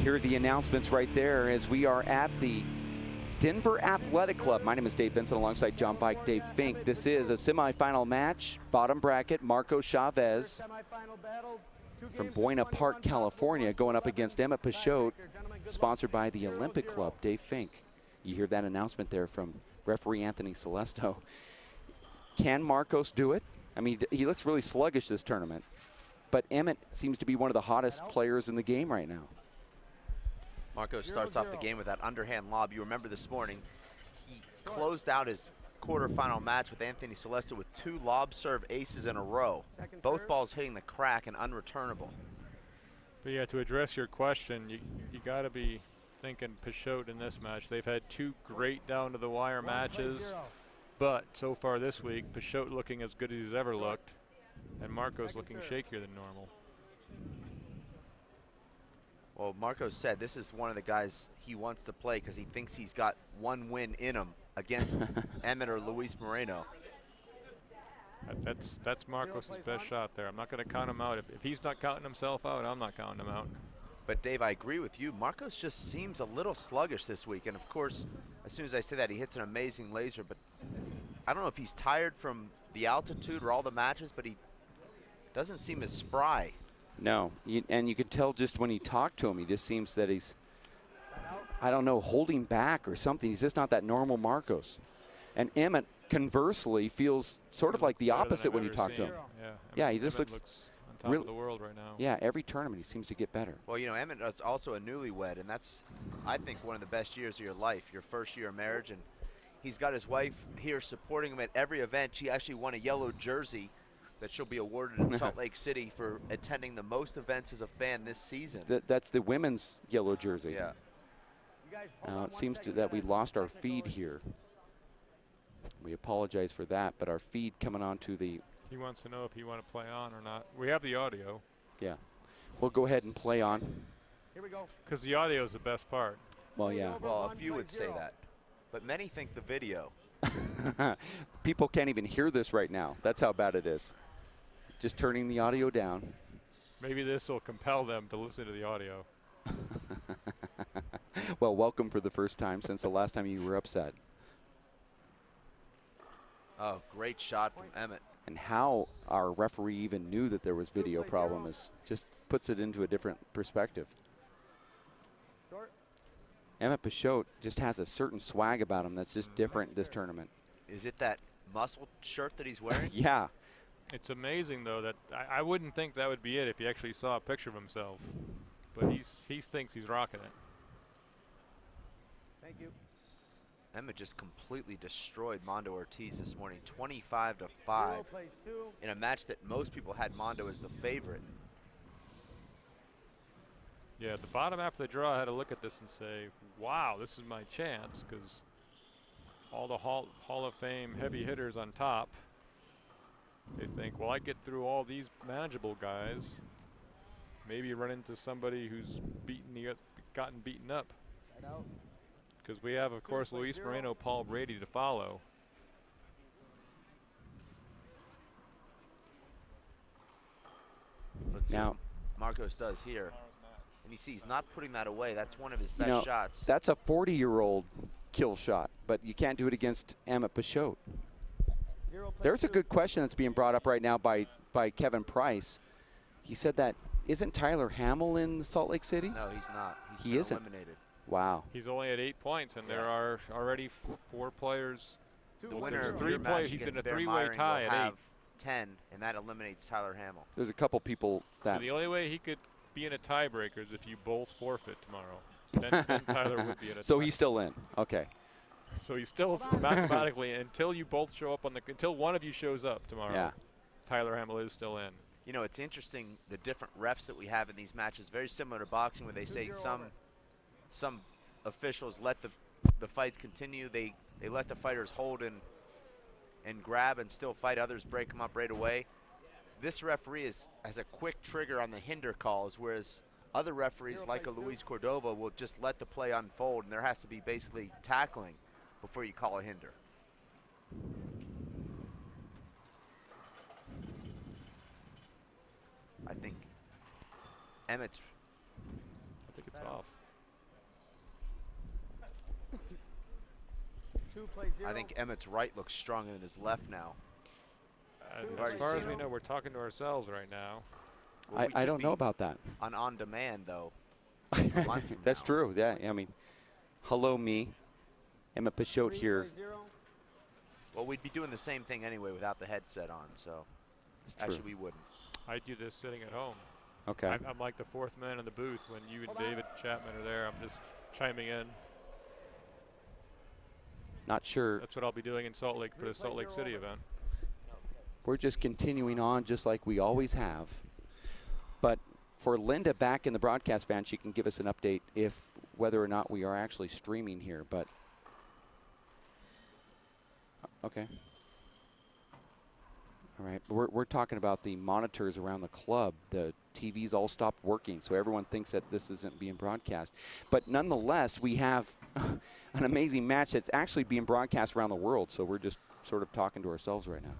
Here are the announcements right there as we are at the Denver Athletic Club. My name is Dave Vincent alongside John Bike, Dave Fink. This is a semifinal match. Bottom bracket, Marco Chavez from Buena Park, California, going up against Emmett Peixoto, sponsored by the Olympic Club. Dave Fink. You hear that announcement there from referee Anthony Celesto. Can Marcos do it? I mean, he looks really sluggish this tournament, but Emmett seems to be one of the hottest players in the game right now. Marcos starts off the game with that underhand lob. You remember this morning, he closed out his quarterfinal match with Anthony Celesto with 2 lob serve aces in a row. Both balls hitting the crack and unreturnable. But yeah, to address your question, you got to be thinking Peixoto in this match. They've had 2 great down to the wire matches, but so far this week, Peixoto looking as good as he's ever looked, and Marcos looking shakier than normal. Well, Marcos said this is one of the guys he wants to play because he thinks he's got 1 win in him against Emmett or Luis Moreno. That's Marcos' best shot there. I'm not going to count him out. If he's not counting himself out, I'm not counting him out. But Dave, I agree with you. Marcos just seems a little sluggish this week. And of course, as soon as I say that, he hits an amazing laser. But I don't know if he's tired from the altitude or all the matches, but he doesn't seem as spry. No, and you can tell just when you talk to him, he just seems that he's, I don't know, holding back or something. He's just not that normal Marcos. And Emmett, conversely, feels sort of like the opposite when you talk to him. Yeah, he just looks on top of the world right now. Yeah, every tournament he seems to get better. Well, you know, Emmett is also a newlywed, and that's, I think, one of the best years of your life, your first year of marriage. And he's got his wife here supporting him at every event. She actually won a yellow jersey that she'll be awarded in Salt Lake City for attending the most events as a fan this season. That's the women's yellow jersey. Yeah. Now it seems that we lost our feed here. We apologize for that, but our feed coming on to the... He wants to know if he want to play on or not. We have the audio. Yeah. We'll go ahead and play on. Here we go. Because the audio is the best part. Well, yeah. Well, a few would say that. But many think the video. People can't even hear this right now. That's how bad it is. Just turning the audio down. Maybe this will compel them to listen to the audio. Well, welcome for the first time since the last time you were upset. Oh, great shot from Emmett. And how our referee even knew that there was video problem is just puts it into a different perspective. Emmett Peixoto just has a certain swag about him that's just different this tournament. Is it that muscle shirt that he's wearing? Yeah. It's amazing, though, that I wouldn't think that would be it if he actually saw a picture of himself. But he thinks he's rocking it. Thank you. Emmett just completely destroyed Mondo Ortiz this morning, 25-5, in a match that most people had Mondo as the favorite. Yeah, the bottom half of the draw, I had to look at this and say, wow, this is my chance, because all the Hall of Fame heavy hitters on top, they think, well, I get through all these manageable guys. Maybe run into somebody who's gotten beaten up. Because we have, of course, Luis Moreno, Paul Brady to follow. Let's see now, what Marcos does here. And you see he's not putting that away. That's one of his best shots. That's a 40-year-old kill shot, but you can't do it against Emmett Peixoto. There's a good question that's being brought up right now by Kevin Price. He said that, isn't Tyler Hamill in Salt Lake City? No, he's not. He isn't. Eliminated. Wow. He's only at 8 points, and there are already 4 players. The winner of 3 players. He's in a 3-way tie at 8. 10, and that eliminates Tyler Hamill. There's a couple people that... So the only way he could be in a tiebreaker is if you both forfeit tomorrow. Then Tyler would be in a So he's still in. Okay. So he's still mathematically, until you both show up until one of you shows up tomorrow, yeah. Tyler Hamill is still in. You know, it's interesting, the different refs that we have in these matches, very similar to boxing, where they say some officials let the fights continue. They let the fighters hold and grab and still fight. Others break them up right away. This referee has a quick trigger on the hinder calls, whereas other referees, like a Luis Cordova, will just let the play unfold, and there has to be basically tackling before you call a hinder. I think Emmett's. I think it's off. I think Emmett's right looks stronger than his left now. As far as we know, we're talking to ourselves right now. Well, I don't know about that. On demand, though. That's true. Yeah, I mean, hello, me. Emmett Peixoto here. Well, we'd be doing the same thing anyway without the headset on, so actually we wouldn't. I do this sitting at home. Okay. I'm like the fourth man in the booth when you and David Chapman are there. I'm just chiming in. Not sure. That's what I'll be doing in Salt Lake for the Salt Lake City event. We're just continuing on just like we always have. But for Linda back in the broadcast van, she can give us an update whether or not we are actually streaming here. But okay. All right. We're talking about the monitors around the club. The TVs all stopped working, so everyone thinks that this isn't being broadcast. But nonetheless, we have an amazing match that's actually being broadcast around the world, so we're just sort of talking to ourselves right now.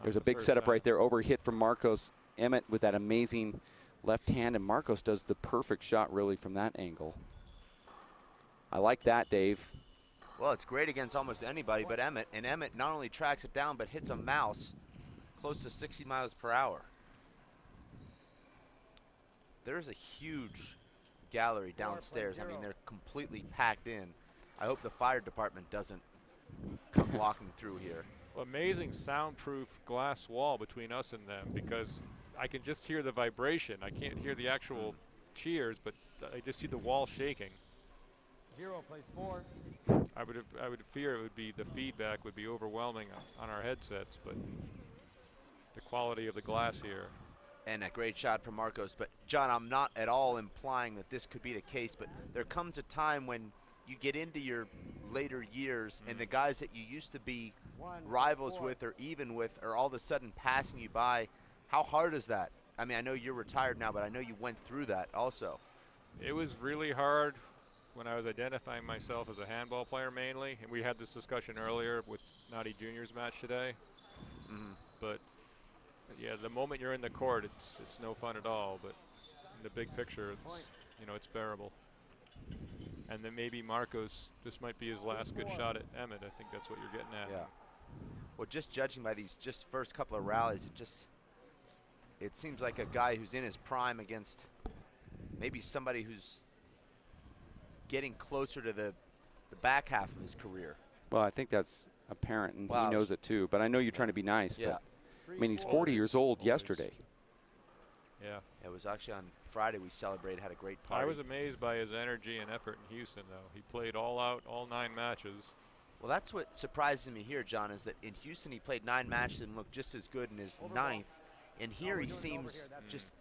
There's a big setup right there. Over hit from Marcos. Emmett with that amazing left hand, and Marcos does the perfect shot really from that angle. I like that, Dave. Well, it's great against almost anybody but Emmett, and Emmett not only tracks it down but hits a mouse close to 60 miles per hour. There's a huge gallery downstairs. I mean, they're completely packed in. I hope the fire department doesn't come walking through here. Amazing soundproof glass wall between us and them, because I can just hear the vibration. I can't hear the actual cheers, but I just see the wall shaking. 0 plays 4. I would fear it would be the feedback would be overwhelming on our headsets, but the quality of the glass here. And a great shot from Marcos. But John, I'm not at all implying that this could be the case, but there comes a time when you get into your later years and the guys that you used to be rivals with or even with are all of a sudden passing you by. How hard is that? I mean, I know you're retired now, but I know you went through that also. It was really hard when I was identifying myself as a handball player mainly, and we had this discussion earlier with Naughty Junior's match today. But yeah, the moment you're in the court, it's no fun at all. But in the big picture, it's bearable. And then maybe Marcos, this might be his last good shot at Emmett. I think that's what you're getting at. Yeah. Well, just judging by these first couple of rallies, it seems like a guy who's in his prime against maybe somebody who's getting closer to the back half of his career. Well, I think that's apparent, and he knows it too. But I know you're trying to be nice. Yeah. But, I mean, he's 40 years old yesterday. Yeah. It was actually on Friday we celebrated, had a great party. I was amazed by his energy and effort in Houston, though. He played all out, all 9 matches. Well, that's what surprises me here, John, is that in Houston he played 9 matches and looked just as good in his 9th. And here he seems just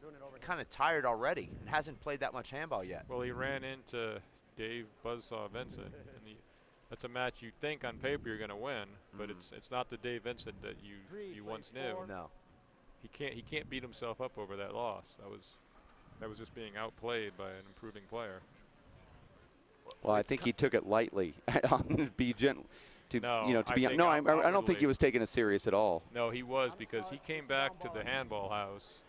kind of tired already and hasn't played that much handball yet. Well, he ran into Dave Buzzsaw Vincent, and that's a match you think on paper you're going to win, but it's not the Dave Vincent that you once knew. No. He can't beat himself up over that loss. That was just being outplayed by an improving player. Well, I think he took it lightly. Be gentle. I don't think he was taking it serious at all. No, he was, because he came back to the handball house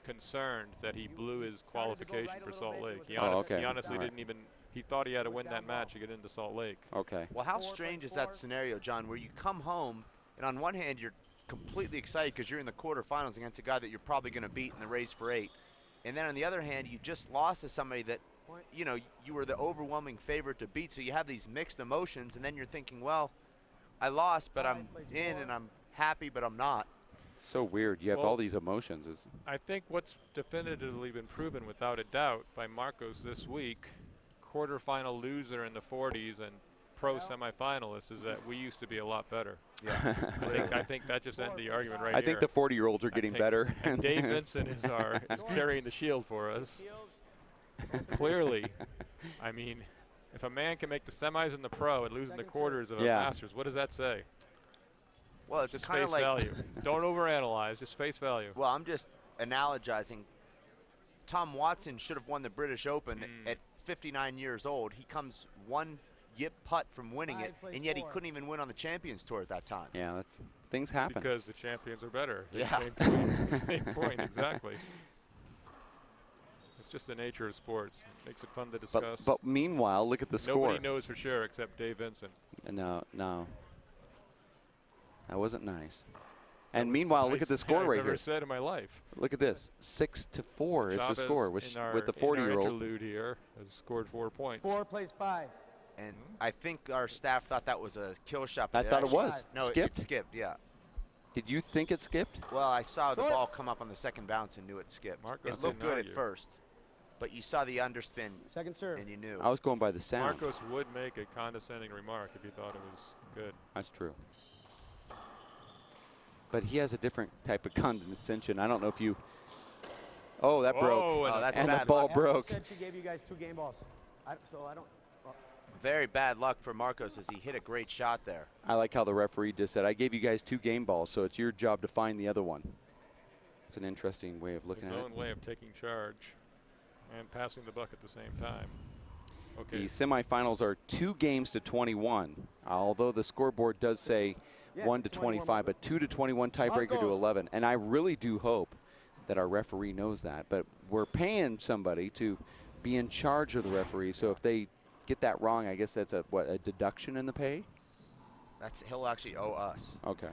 concerned that he blew his qualification for Salt Lake. He honestly didn't even. He thought he had to win that match to get into Salt Lake. Okay. Well, how strange is that scenario, John, where you come home and on one hand you're completely excited because you're in the quarterfinals against a guy that you're probably going to beat in the race for 8, and then on the other hand you just lost to somebody that you were the overwhelming favorite to beat, so you have these mixed emotions, and then you're thinking, well, I lost, but I'm in, and I'm happy, but I'm not. So weird. You have all these emotions. I think what's definitively been proven without a doubt by Marcos this week, quarterfinal loser in the 40s and pro semifinalist, is that we used to be a lot better. Yeah. I think that just ended the argument right I here. think the 40-year-olds are getting better. And Dave Vincent is carrying the shield for us. Clearly, I mean, if a man can make the semis in the pro and lose in the quarters of a Masters, what does that say? Well, it's just kind face of like value. Don't overanalyze, just face value. Well, I'm just analogizing. Tom Watson should have won the British Open at 59 years old. He comes one yip putt from winning it, and yet he couldn't even win on the Champions Tour at that time. Yeah, things happen. Because the champions are better. Yeah. Same point, exactly. It's just the nature of sports. It makes it fun to discuss. But meanwhile, look at the score. Nobody knows for sure except Dave Vincent. No. That wasn't nice. And meanwhile, look at the score right I've here. never said in my life. Look at this. 6-4 is the score with the 40-year-old. Interlude here has scored 4 points. 4 plays 5. And I think our staff thought that was a kill shot. I thought it was. No, Skipped? it skipped, yeah. Did you think it skipped? Well, I saw the ball come up on the second bounce and knew it skipped. Marcos It looked didn't good at argue. first, but you saw the underspin Second serve. and you knew. I was going by the sound. Marcos would make a condescending remark if he thought it was good. That's true. But he has a different type of condescension. I don't know if you. Oh, that broke. Oh, that's and bad the ball luck. broke. She said she gave you guys 2 game balls. So I don't. Well, Very bad luck for Marcos as he hit a great shot there. I like how the referee just said, I gave you guys 2 game balls, so it's your job to find the other one. It's an interesting way of looking His at own it. way of taking charge and passing the buck at the same time. Okay. The semifinals are 2 games to 21, although the scoreboard does say 1 to 25, but 2 to 21 tiebreaker to 11. And I really do hope that our referee knows that. But we're paying somebody to be in charge of the referee, so if they get that wrong, I guess that's a deduction in the pay? He'll actually owe us. Okay.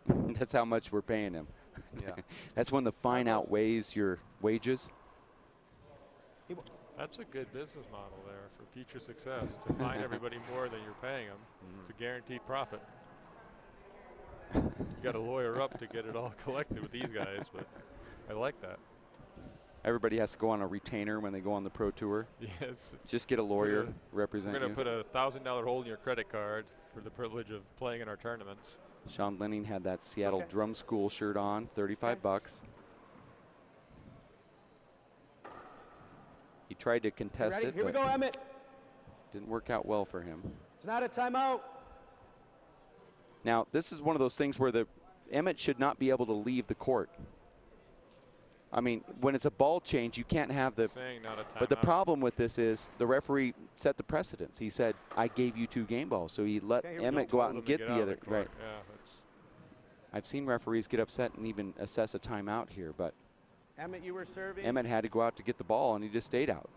That's how much we're paying him. Yeah. That's when the fine outweighs your wages. That's a good business model there for future success, to fine everybody more than you're paying them. It's a guaranteed profit. You got to lawyer up to get it all collected with these guys, but I like that. Everybody has to go on a retainer when they go on the pro tour. Yes. Just get a lawyer represent We're you. going to put a $1,000 hold in your credit card for the privilege of playing in our tournaments. Sean Lenning had that Seattle Drum School shirt on, 35 bucks. He tried to contest it, Here we but go, Emmett. didn't work out well for him. It's not a timeout. Now, this is one of those things where Emmett should not be able to leave the court. I mean, when it's a ball change, you can't have the. Saying not a But the timeout. problem with this is the referee set the precedence. He said, "I gave you 2 game balls," so he let Emmett go out and get the other. Right. Yeah, that's I've seen referees get upset and even assess a timeout here, but Emmett, you were serving. Emmett had to go out to get the ball, and he just stayed out.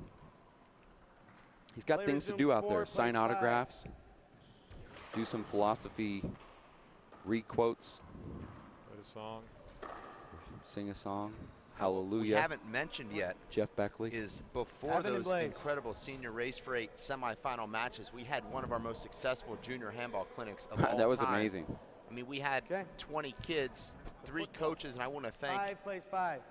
He's got Play things to resumes do out 4, there: sign plays 5. autographs, do some philosophy re-quotes, what a song. sing a song. We Hallelujah. haven't mentioned yet Jeff Beckley. is before Evan and those Blaze. incredible senior race for 8 semifinal matches, we had one of our most successful junior handball clinics of all time. That was amazing. I mean, we had 20 kids, 3 coaches, and I want to thank 5 plays 5.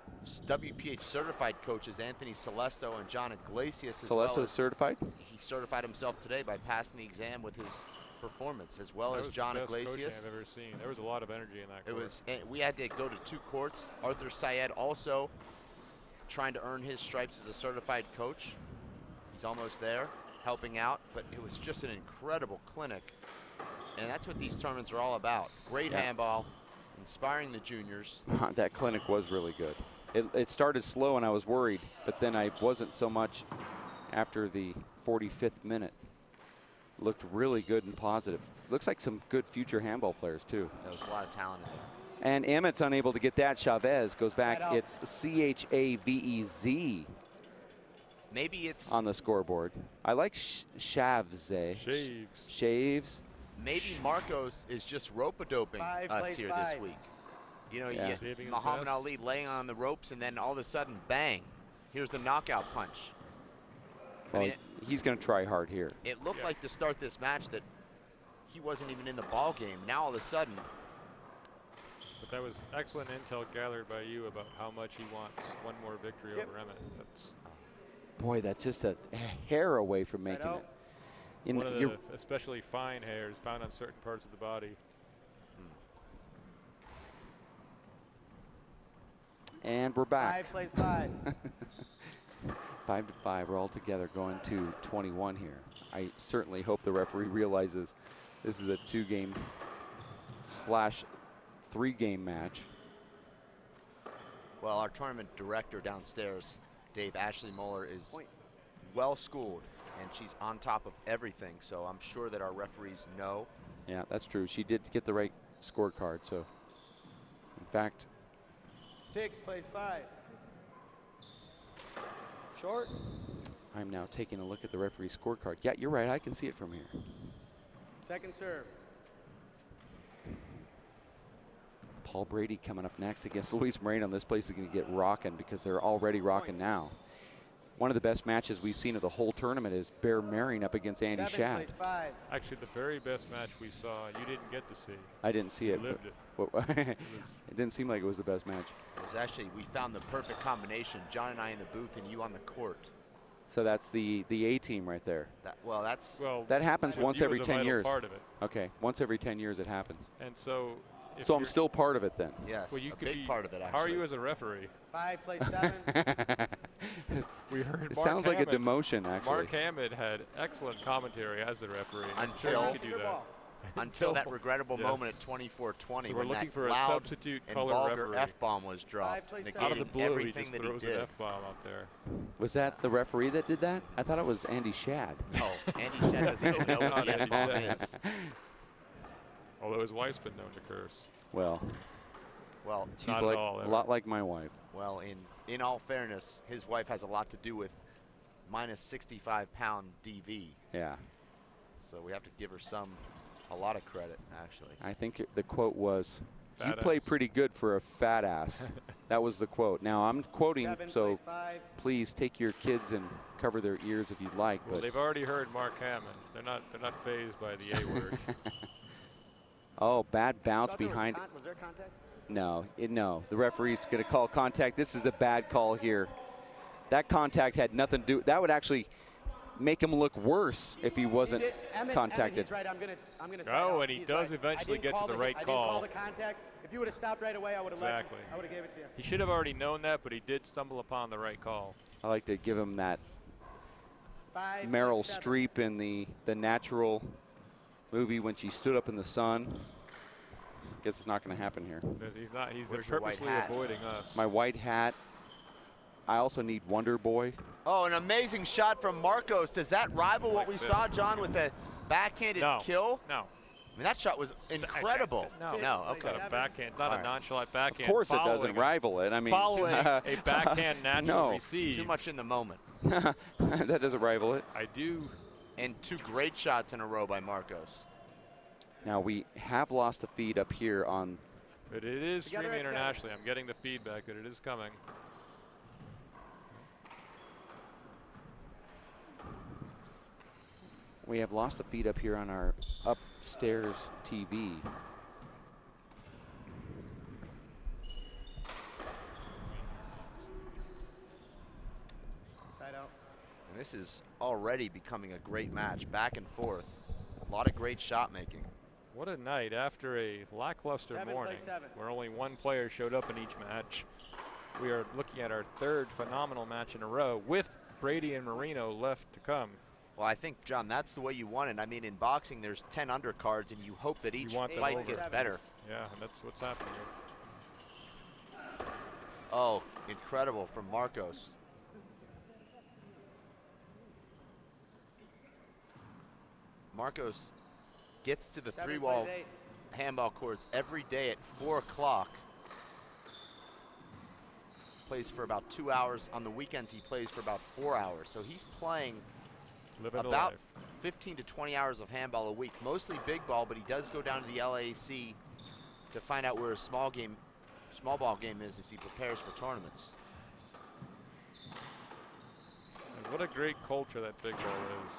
WPH certified coaches Anthony Celesto and John Iglesias. As Celesto's well as certified? He certified himself today by passing the exam with his performance, as well That as was John the best coaching Iglesias. I've ever seen. There was a lot of energy in that It court. was. We had to go to 2 courts. Arthur Syed also trying to earn his stripes as a certified coach. He's almost there, helping out, but it was just an incredible clinic. And that's what these tournaments are all about. Great handball, inspiring the juniors. That clinic was really good. It started slow and I was worried, but then I wasn't so much after the 45th minute. Looked really good and positive. Looks like some good future handball players too. There was a lot of talent in there. And Emmett's unable to get that. Chavez goes back. out. It's C-H-A-V-E-Z Maybe it's on the scoreboard. I like Chavez. Shaves. Shaves. maybe Marcos is just rope-a-doping 5 us plays here 5. this week. You know, Yeah. you Saving get his Muhammad best. Ali laying on the ropes, and then all of a sudden, bang! Here's the knockout punch. Well, mean, he's going to try hard here. It looked Yeah. like to start this match that he wasn't even in the ball game. Now all of a sudden, But that was excellent intel gathered by you about how much he wants one more victory Skip. over Emmett. That's Boy, that's just a hair away from Side making out. it. In one of your- the especially fine hairs found on certain parts of the body. and we're back. 5 plays 5. 5-5. We're all together going to 21 here. I certainly hope the referee realizes this is a 2-game / 3-game match. well, our tournament director downstairs, Dave Ashley Muller, is well schooled, and she's on top of everything. So I'm sure that our referees know. Yeah, that's true. She did get the right scorecard. So, in fact, 6 plays 5. Short. I'm now taking a look at the referee scorecard. Yeah, you're right. I can see it from here. Second serve. Paul Brady coming up next against Luis Moreno. This place is going to get rocking because they're already rocking now. One of the best matches we've seen of the whole tournament is Bear Marion up against Andy Shad. Actually, the very best match we saw, you didn't get to see. I didn't see it. Lived it. It didn't seem like it was the best match. It was actually, we found the perfect combination. John and I in the booth and you on the court. So that's the A team right there. That happens once every 10 years. Part of it. Okay, once every 10 years it happens. And so. So I'm still part of it then. Yes, well, you a could big part of it. Actually. How are you as a referee? 5 plays 7. We heard. It sounds like a demotion, actually. Mark Hammond had excellent commentary as the referee. Until that regrettable moment at 24-20 when that for loud a substitute and color vulgar referee. F-bomb was dropped, Out of the blue, everything he just that throws he did. an F-bomb out there. Was that the referee that did that? I thought it was Andy Shad. No, Andy Shad doesn't even know what the F-bomb is. Although his wife's been known to curse. Well, she's not like all, a lot like my wife. Well, in all fairness, his wife has a lot to do with minus 65-pound DV. Yeah. So we have to give her a lot of credit, actually. I think the quote was, Fat "You play ass. pretty good for a fat ass." That was the quote. Now I'm quoting, 7 so plays 5. please take your kids and cover their ears if you'd like. Well, but they've already heard Mark Hammond. They're not fazed by the A word. oh, bad bounce Thought there behind. was there contact? No, the referee's going to call contact. This is a bad call here. That contact had nothing to do. That would actually make him look worse if he wasn't contacted. He's right. I'm gonna Oh, and he does eventually get to the right I call. didn't call the contact. If you would have stopped right away, I would have let you. I would have gave it to you. He should have already known that, but he did stumble upon the right call. I like to give him that 5 Meryl plays 7. Streep in the Natural movie when she stood up in the sun. Guess it's not going to happen here. He's not. He's Where's your white purposely hat? avoiding us. My white hat. I also need Wonder Boy. Oh, an amazing shot from Marcos. Does that rival what we saw, John, with the backhanded kill? No. I mean, that shot was incredible. No. Okay. Not a backhand, not a nonchalant backhand. Of course it doesn't rival it. I mean, following a backhand natural receive. Too much in the moment. That doesn't rival it. I do. And 2 great shots in a row by Marcos. Now we have lost the feed up here on. But it is Together streaming at 7. internationally. I'm getting the feedback that it is coming. We have lost the feed up here on our upstairs TV. Side out. And this is already becoming a great match, back and forth. A lot of great shot making. What a night after a lackluster 7 morning plays 7. where only one player showed up in each match. We are looking at our 3rd phenomenal match in a row with Brady and Marino left to come. Well, I think, John, that's the way you want it. I mean, in boxing, there's 10 undercards, and you hope that each fight gets better. Yeah, and that's what's happening here. Oh, incredible from Marcos. Marcos gets to the 3-wall handball courts every day at 4 o'clock. Plays for about 2 hours. On the weekends, he plays for about 4 hours. So he's playing about 15 to 20 hours of handball a week, mostly big ball, but he does go down to the LAC to find out where a small ball game is as he prepares for tournaments. And what a great culture that big ball is,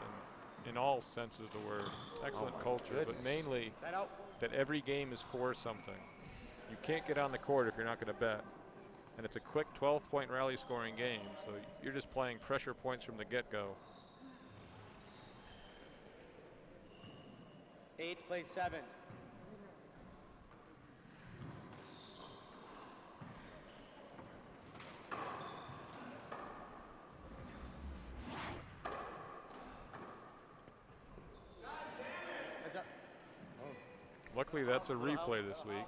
and in all senses of the word. Excellent culture, but mainly that every game is for something. You can't get on the court if you're not going to bet. And it's a quick 12-point rally scoring game, so you're just playing pressure points from the get-go. 8 plays 7. Luckily, that's a replay this week.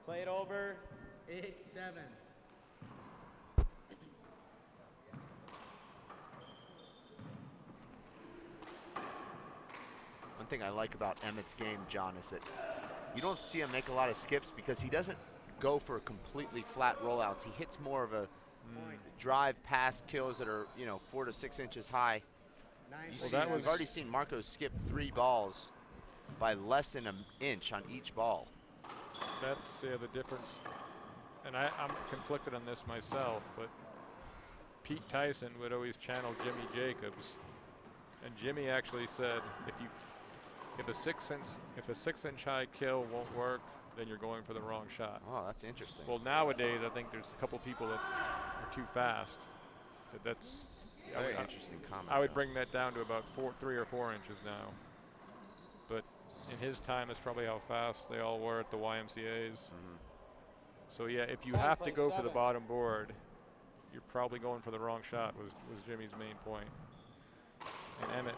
Play it over. 8-7. thing I like about Emmett's game, John, is that you don't see him make a lot of skips because he doesn't go for completely flat rollouts. He hits more of a drive pass kills that are, you know, 4 to 6 inches high. We've already seen Marco skip 3 balls by less than an inch on each ball. That's the difference. And I'm conflicted on this myself, but Pete Tyson would always channel Jimmy Jacobs, and Jimmy actually said, if a 6-inch high kill won't work, then you're going for the wrong shot. Oh, that's interesting. Well, nowadays I think there's a couple people that are too fast. That's very interesting comment. I would bring that down to about 3 or 4 inches now. But in his time, it's probably how fast they all were at the YMCA's. So yeah, if you have to go for the bottom board, you're probably going for the wrong shot, was Jimmy's main point. And Emmett,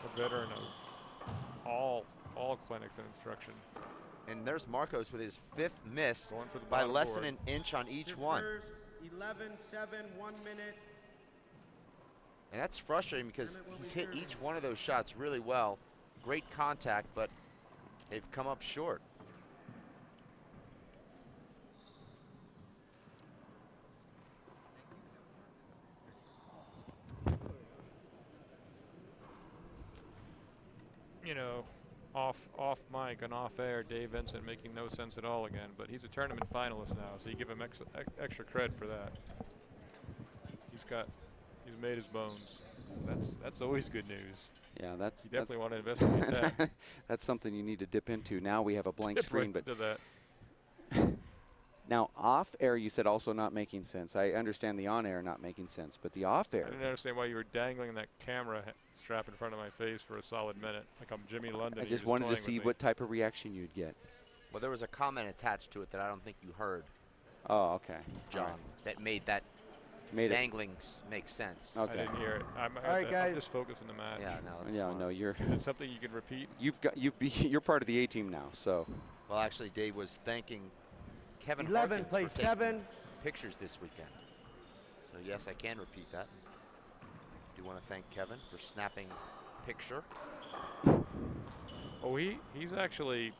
a veteran of all clinics and instruction. And there's Marcos with his 5th miss by less than an inch on each one. First, 11-7, 1 minute. And that's frustrating because he's hit each one of those shots really well. Great contact, but they've come up short. You know, off mic and off air, Dave Vincent making no sense at all again, but he's a tournament finalist now, so you give him extra credit for that. He's made his bones. That's always good news. Yeah, you definitely want to investigate that. That's something you need to dip into. Now we have a blank screen, but that. Now off air, you said also not making sense. I understand the on air not making sense, but the off air. I didn't understand why you were dangling that camera strap in front of my face for a solid minute, like I'm Jimmy London. I just wanted to see what type of reaction you'd get. Well, there was a comment attached to it that I don't think you heard. Oh, okay. John, that made that dangling make sense. Okay. I didn't hear it. All right, guys. I'm just focused on the match. Yeah, no. Yeah, no, you're. Is it something you can repeat? You're part of the A team now, so. Well, actually, Dave was thanking Kevin 11 plays 7 pictures this weekend. So yes, I can repeat that. Do want to thank Kevin for snapping picture. Oh, he's actually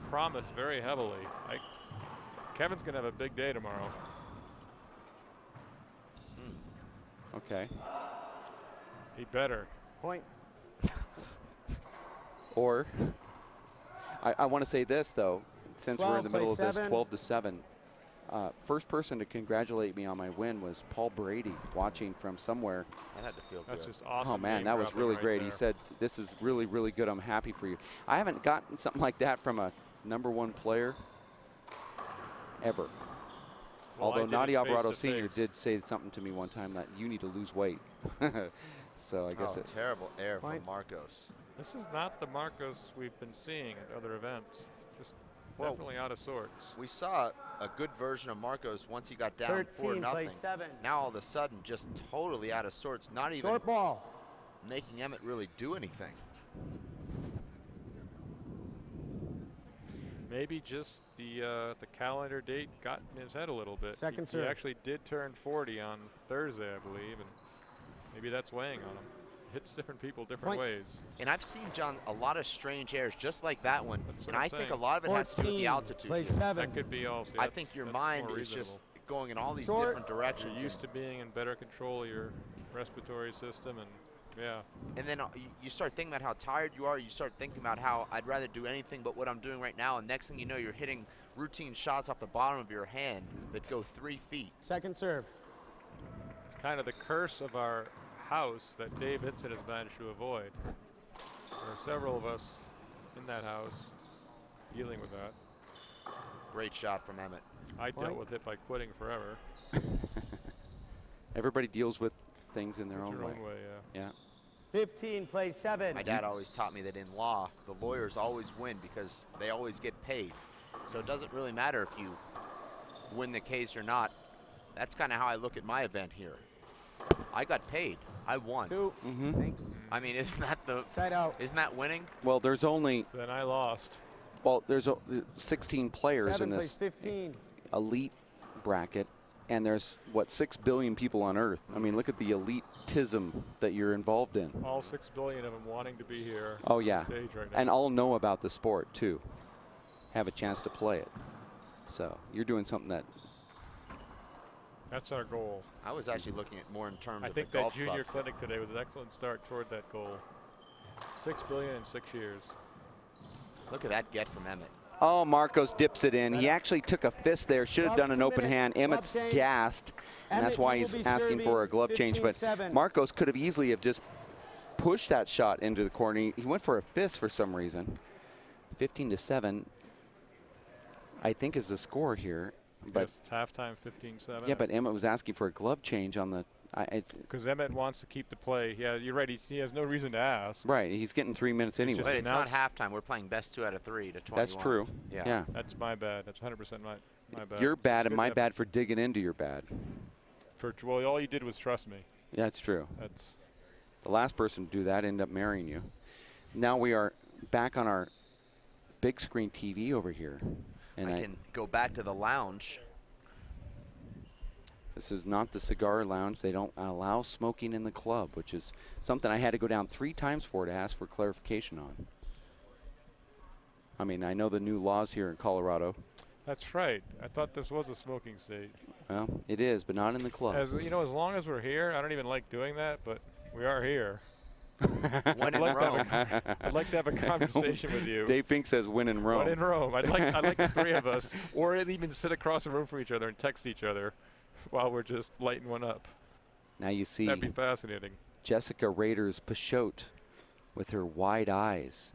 promised very heavily. Kevin's gonna have a big day tomorrow. Okay. He better. Point. Or, I want to say this though, since we're in the middle of this 12-7, first person to congratulate me on my win was Paul Brady, watching from somewhere. That had to feel That's good. just awesome. Oh man, that was really great. He said, "This is really, really good. I'm happy for you." I haven't gotten something like that from a #1 player ever. Well, although Nadi Alvarado Sr. did say something to me one time that you need to lose weight. So I guess terrible air from Marcos. This is not the Marcos we've been seeing at other events. Just definitely out of sorts. We saw a good version of Marcos once he got down 4-0. Now all of a sudden, just totally out of sorts. Not even short ball, making Emmett really do anything. Maybe just the calendar date got in his head a little bit. Second he serve. actually did turn 40 on Thursday, I believe, and maybe that's weighing on him. Hits different people different ways. And I've seen, John, a lot of strange airs just like that one. And I think a saying. lot of it has to do with the altitude. Plays 7. That could be also. I think your mind is just going in all these different directions. You're used to being in better control of your respiratory system, and yeah. And then you start thinking about how tired you are. You start thinking about how I'd rather do anything but what I'm doing right now. And next thing you know, you're hitting routine shots off the bottom of your hand that go 3 feet. Second serve. It's kind of the curse of our house that Dave Vincent has managed to avoid. There are several of us in that house dealing with that. Great shot from Emmett. I dealt with it by quitting forever. everybody deals with things in their own way. Yeah. 15 plays 7. My dad always taught me that in law, the lawyers always win because they always get paid. So it doesn't really matter if you win the case or not. That's kind of how I look at my event here. I got paid. I won. 2. Thanks. I mean, isn't that the side out? Isn't that winning? Well, there's only. So then I lost. Well, there's 16 players 7 in this plays 15. elite bracket, and there's, what, 6 billion people on Earth. I mean, look at the elitism that you're involved in. All 6 billion of them wanting to be here. Oh, on yeah. Stage right now. And all know about the sport, too. Have a chance to play it. So you're doing something that. That's our goal. I was actually looking at more in terms I of think the that golf junior club. clinic today was an excellent start toward that goal. 6 billion in 6 years. Look at that get from Emmett. Oh, Marcos dips it in. He actually took a fist there. Should have done an open hand. Emmett's gassed, and that's why he's asking for a glove change. But Marcos could have easily have just pushed that shot into the corner. He went for a fist for some reason. 15-7, I think, is the score here. But it's halftime, 15-7. yeah, but Emmett was asking for a glove change on the. Because Emmett wants to keep the play. Yeah, you're right. He has no reason to ask. Right, he's getting 3 minutes anyway. But it's not halftime. We're playing best 2 out of 3 to 21. That's true. Yeah. That's my bad. That's 100% my bad. Your bad and my bad for digging into your bad. Well, all you did was trust me. Yeah, it's true. That's the last person to do that ended up marrying you. Now we are back on our big screen TV over here. And I can go back to the lounge. This is not the cigar lounge. They don't allow smoking in the club, which is something I had to go down 3 times for to ask for clarification on. I mean, I know the new laws here in Colorado. That's right. I thought this was a smoking state. Well, it is, but not in the club. As you know, as long as we're here, I don't even like doing that, but we are here. When in Rome. I'd like to have a conversation with you. Dave Fink says win in Rome. When in Rome. I'd like the 3 of us, or even sit across the room from each other and text each other while we're just lighting one up. Now you see that'd be fascinating. Jessica Rader's Peixoto with her wide eyes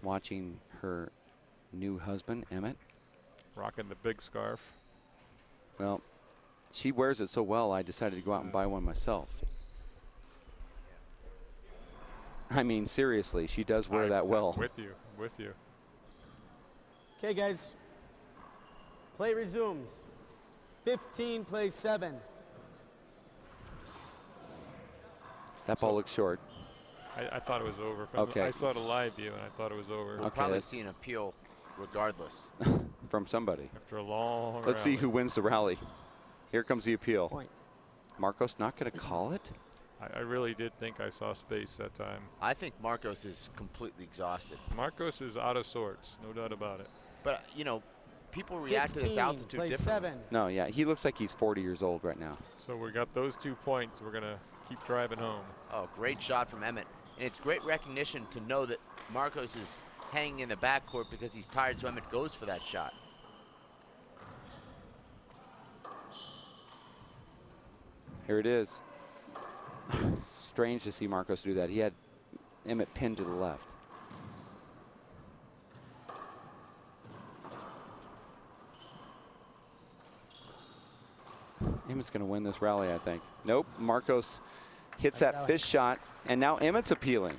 watching her new husband, Emmett. Rocking the big scarf. Well, she wears it so well, I decided to go out and buy one myself. I mean, seriously, she does wear that well. With you. Okay, guys. Play resumes. 15 plays 7. That ball looks short. I thought it was over. Okay. I saw the live view, and I thought it was over. We'll probably see an appeal regardless. From somebody. After a long Let's see rally. who wins the rally. Here comes the appeal. Point. Marcos not going to call it? I really did think I saw space that time. I think Marcos is completely exhausted. Marcos is out of sorts, no doubt about it. But, you know, people react to this altitude plays differently. 7. No, yeah, he looks like he's 40 years old right now. So we got those 2 points. We're going to keep driving home. Oh, great shot from Emmett. And it's great recognition to know that Marcos is hanging in the backcourt because he's tired, so Emmett goes for that shot. Here it is. Strange to see Marcos do that. He had Emmett pinned to the left. Emmett's going to win this rally, I think. Nope, Marcos hits that fist shot, and now Emmett's appealing.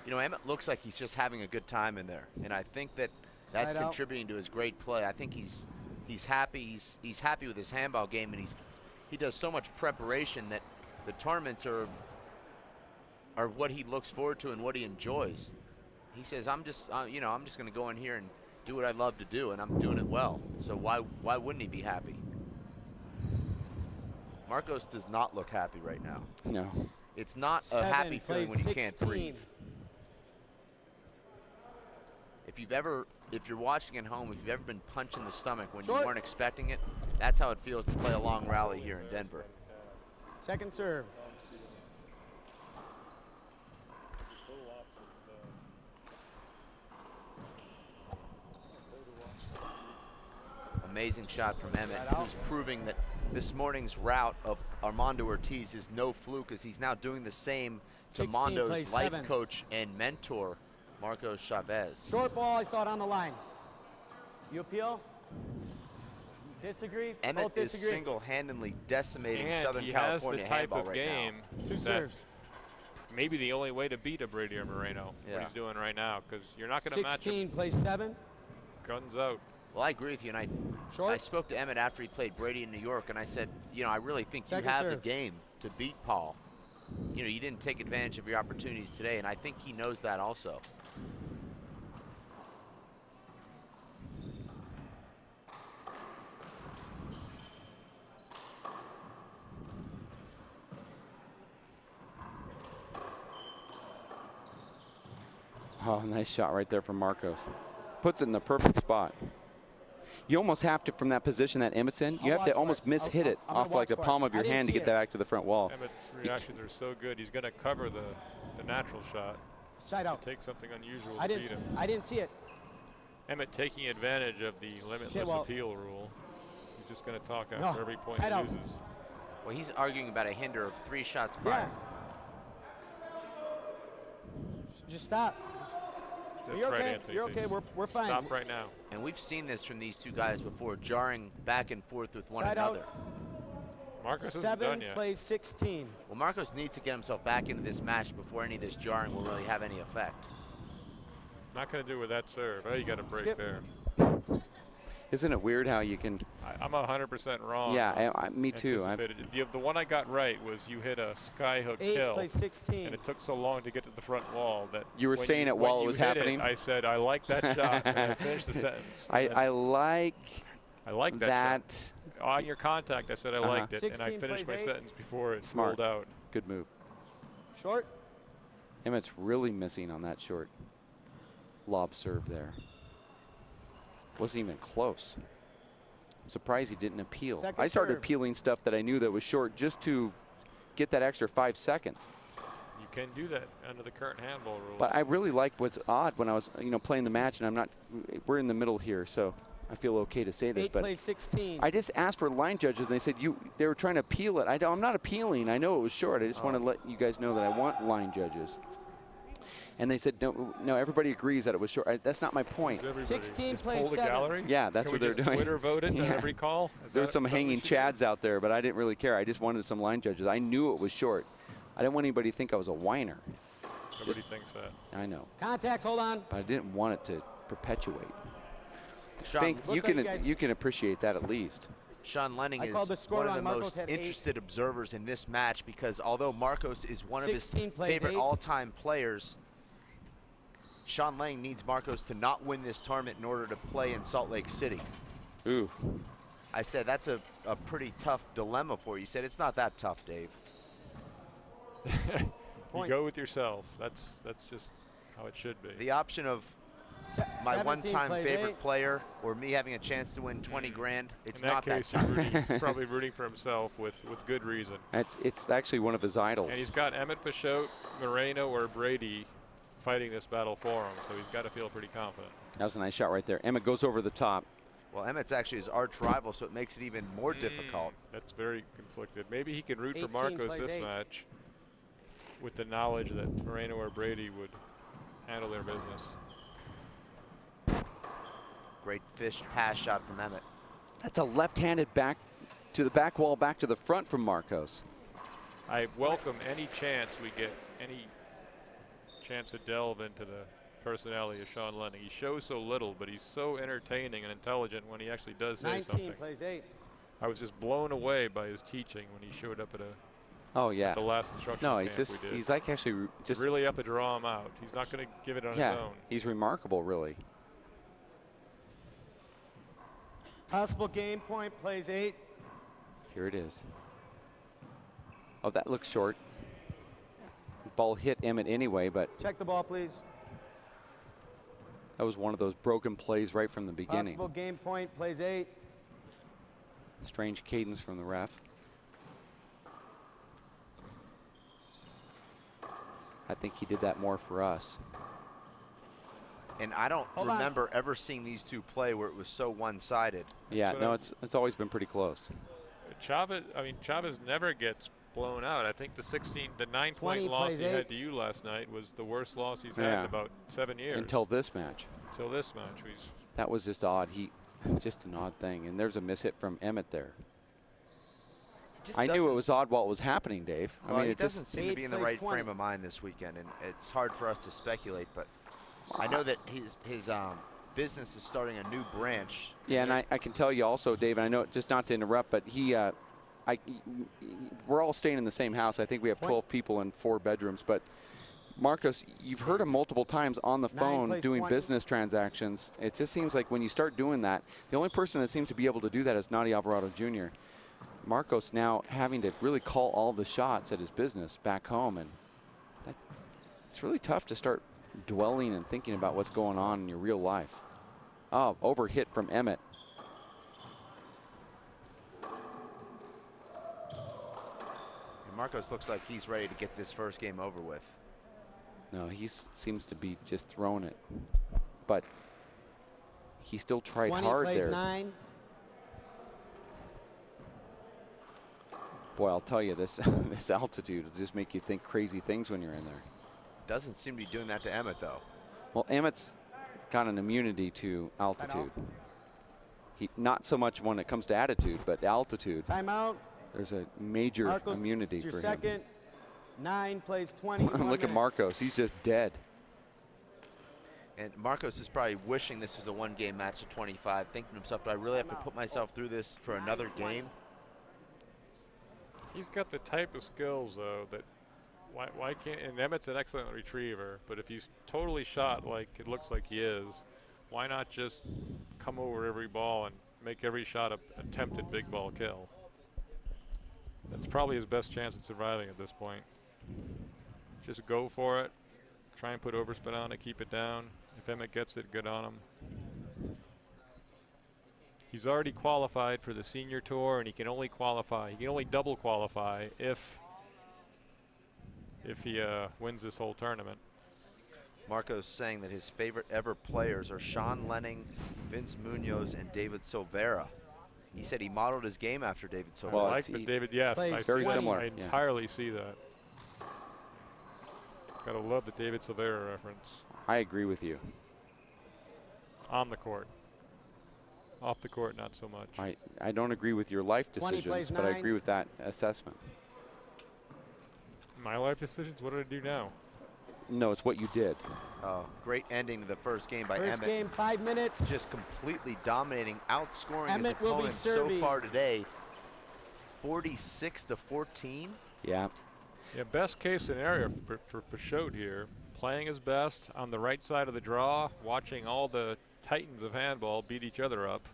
You know, Emmett looks like he's just having a good time in there, and I think that that's Side out. contributing to his great play. I think he's happy. He's happy with his handball game, and he does so much preparation that the tournaments are what he looks forward to and what he enjoys. He says, I'm just going to go in here and do what I love to do, and I'm doing it well. So why wouldn't he be happy? Marcos does not look happy right now. No. It's not a 7 happy feeling when you plays can't 16. breathe. If you're watching at home, if you've ever been punched in the stomach when you weren't expecting it, that's how it feels to play a long rally here in Denver. Second serve. Amazing shot from Emmett, who's proving that this morning's route of Armando Ortiz is no fluke, as he's now doing the same to 16 Mondo's plays life 7. coach and mentor, Marcos Chavez. Short ball, I saw it on the line. You appeal? Disagree? Emmett Both is disagree? single-handedly decimating And Southern he California has the type handball of right game now. 2 that serves. maybe the only way to beat a Brady or Moreno, Yeah. what he's doing right now, because you're not going to match 16 him. plays 7. Guns out. Well, I agree with you, and I Short. spoke to Emmett after he played Brady in New York, and I said, you know, I really think Second you have serve. the game to beat Paul. You know, you didn't take advantage of your opportunities today, and I think he knows that also. Oh, nice shot right there from Marcos. Puts it in the perfect spot. You almost have to, from that position that Emmett's in, you have to almost miss-hit it off like the palm of your hand to get that back to the front wall. Emmett's reactions are so good. He's going to cover the natural shot. Side out. Take something unusual to beat him. I didn't see it. Emmett taking advantage of the limitless appeal rule. He's just going to talk after every point he loses. Well, he's arguing about a hinder of 3 shots prior. Just stop. You're right, okay. Anthony. You're okay. We're fine. Stop right now. And we've seen this from these two guys before, jarring back and forth with one Side another. Marcos isn't 7 done yet. plays 16. Well, Marcos needs to get himself back into this match before any of this jarring will really have any effect. Not going to do with that serve. Oh, you got a break there. Isn't it weird how you can? I'm 100% wrong. Yeah, me too. The one I got right was you hit a skyhook kill, plays 16. and it took so long to get to the front wall that you were saying it while it was happening. I said I like that shot, and I finished the sentence. I like that shot. On your contact, I said I liked it, and I finished my sentence before it rolled out. Good move. Short. Emmett's really missing on that short lob serve there. Wasn't even close. I'm surprised he didn't appeal. I started appealing stuff that I knew that was short just to get that extra 5 seconds. You can do that under the current handball rules. But I really liked what's odd when I was, playing the match, and we're in the middle here, so I feel okay to say this. 8 plays 16. I just asked for line judges, and they said they were trying to appeal it. I'm not appealing. I know it was short. I just want to let you guys know that I want line judges. And they said, no, everybody agrees that it was short. That's not my point. 16 plays poll the 7. Gallery? Yeah, that's what they're doing. Twitter voted on every call? There's some hanging chads out there, but I didn't really care. I just wanted some line judges. I knew it was short. I didn't want anybody to think I was a whiner. Nobody thinks that. I know. Contact, hold on. But I didn't want it to perpetuate. Sean, I think you can appreciate that at least. Sean Lenning is one of the most interested observers in this match because although Marcos is one of his favorite all-time players, Sean Lenning needs Marcos to not win this tournament in order to play in Salt Lake City. Ooh. I said that's a pretty tough dilemma for you. You said it's not that tough, Dave. You go with yourself. That's just how it should be. The option of my one-time favorite player or me having a chance to win 20 grand, it's not that tough. In that case, he's probably rooting for himself with good reason. It's actually one of his idols. And he's got Emmett Peixoto, Moreno, or Brady fighting this battle for him, so he's got to feel pretty confident. That was a nice shot right there. Emmett goes over the top. Well, Emmett's actually his arch rival, so it makes it even more difficult. That's very conflicted. Maybe he can root for Marcos this match with the knowledge that Moreno or Brady would handle their business. Great fish pass shot from Emmett. That's a left-handed back to the back wall, back to the front from Marcos. I welcome any chance we get, any chance to delve into the personality of Sean Lenning. He shows so little, but he's so entertaining and intelligent when he actually does say 19 something. plays 8. I was just blown away by his teaching when he showed up at at the last instruction No, camp he's like actually just really up to draw him out. He's not going to give it on his own. He's remarkable, really. Possible game point, plays 8. Here it is. Oh, that looks short. Ball hit Emmett anyway, but check the ball, please. That was one of those broken plays right from the beginning. Possible game point, plays 8. Strange cadence from the ref. I think he did that more for us. And I don't remember ever seeing these two play where it was so one-sided. Yeah, no, it's always been pretty close. Chavez never gets blown out. I think the 9-point loss he had to you last night was the worst loss he's had in about 7 years. Until this match. That was just odd. Just an odd thing. And there's a mishit from Emmett there. I knew it was odd while it was happening, Dave. Well, he doesn't seem to be in the right frame of mind this weekend, and it's hard for us to speculate, but I know that his business is starting a new branch. Yeah, and I can tell you also, Dave, and I know, just not to interrupt, but we're all staying in the same house. I think we have 12 people in 4 bedrooms, but Marcos, you've heard him multiple times on the phone doing business transactions. It just seems like when you start doing that, the only person that seems to be able to do that is Nadi Alvarado Jr. Marcos now having to really call all the shots at his business back home, and it's really tough to start dwelling and thinking about what's going on in your real life. Oh, overhit from Emmett. And Marcos looks like he's ready to get this first game over with. No, he seems to be just throwing it. But he still tried hard there. 9. Boy, I'll tell you, this this altitude will just make you think crazy things when you're in there. Doesn't seem to be doing that to Emmett, though. Well, Emmett's got an immunity to altitude. He, not so much when it comes to attitude, but altitude. Timeout. There's a major Marcos, immunity it's your for second. him. 9 plays 20. Look at Marcos. He's just dead. And Marcos is probably wishing this was a one-game match of 25, thinking to himself, do I really have to put myself through this for another game? He's got the type of skills, though, that why can't, and Emmett's an excellent retriever, but if he's totally shot like it looks like he is, why not just come over every ball and make every shot a attempted big ball kill? That's probably his best chance at surviving at this point. Just go for it. Try and put overspin on it, keep it down. If Emmett gets it, good on him. He's already qualified for the senior tour, and he can only qualify. He can only double qualify if he wins this whole tournament. Marcos saying that his favorite ever players are Sean Lenning, Vince Munoz, and David Silvera. He said he modeled his game after David Silvera. Well, I like the David, yes. I very see that. similar. I entirely see that. Gotta love the David Silvera reference. I agree with you. On the court. Off the court, not so much. I don't agree with your life decisions, but I agree with that assessment. My life decisions? What did I do now? No, it's what you did. Oh, great ending to the first game by First Emmett. game, 5 minutes. Just completely dominating, outscoring Emmett his opponents so far today. 46-14. Yeah. Yeah, best case scenario for Peixoto here. Playing his best on the right side of the draw, watching all the titans of handball beat each other up.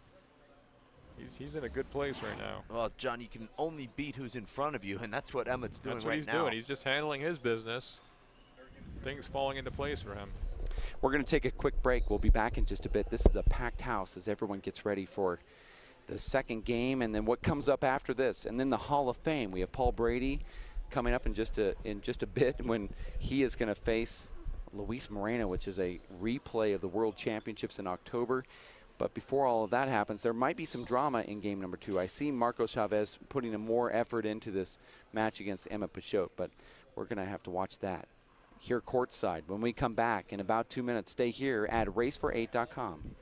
He's in a good place right now. Well, John, you can only beat who's in front of you, and that's what Emmett's doing That's what right he's now. doing. He's just handling his business. Things falling into place for him. We're going to take a quick break. We'll be back in just a bit. This is a packed house as everyone gets ready for the second game, and then what comes up after this, and then the Hall of Fame. We have Paul Brady coming up in just a bit when he is going to face Luis Moreno, which is a replay of the World Championships in October. But before all of that happens, there might be some drama in game number 2. I see Marco Chavez putting more effort into this match against Emmett Peixoto, but we're going to have to watch that here courtside. When we come back in about 2 minutes, stay here at racefor8.com.